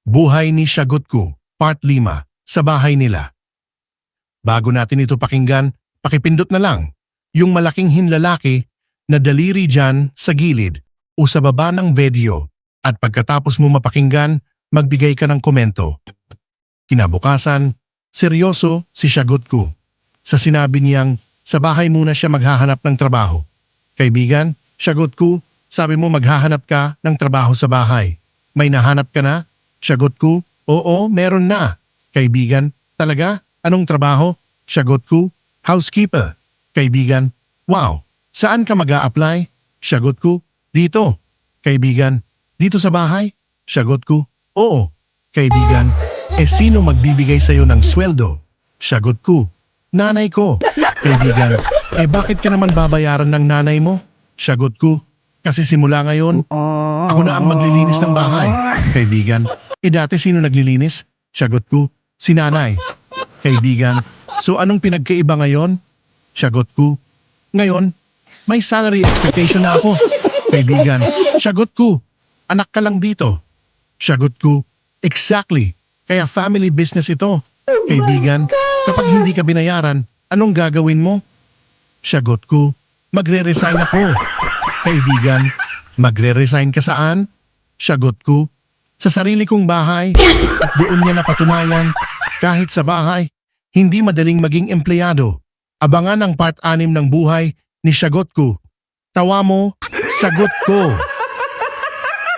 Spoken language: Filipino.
Buhay ni Siagotku, Part 5, sa bahay nila. Bago natin ito pakinggan, pakipindot na lang yung malaking hinlalaki na daliri dyan sa gilid o sa baba ng video at pagkatapos mo mapakinggan, magbigay ka ng komento. Kinabukasan, seryoso si Siagotku sa sinabi niyang sa bahay muna siya maghahanap ng trabaho. Kaibigan, Siagotku, sabi mo maghahanap ka ng trabaho sa bahay. May nahanap ka na? Siagotku, oo, meron na. Kaibigan, talaga? Anong trabaho? Siagotku, housekeeper. Kaibigan, wow, saan ka mag-a-apply? Siagotku, dito. Kaibigan, dito sa bahay? Siagotku, oo. Kaibigan, sino magbibigay sa'yo ng sweldo? Siagotku, nanay ko. Kaibigan, bakit ka naman babayaran ng nanay mo? Siagotku, kasi simula ngayon, ako na ang maglilinis ng bahay. Kaibigan, dati sino naglilinis? Siagotku, si nanay. Kaibigan, so anong pinagkaiba ngayon? Siagotku, ngayon, may salary expectation na ako. Kaibigan, Siagotku, anak ka lang dito. Siagotku, exactly. Kaya family business ito. Kaibigan, kapag hindi ka binayaran, anong gagawin mo? Siagotku, magre-resign ako. Kaibigan, magre-resign ka saan? Siagotku, sa sarili kong bahay at doon niya napatunayan kahit sa bahay, hindi madaling maging empleyado. Abangan ang part 6 ng buhay ni Siagotku. Tawa mo, sagot ko.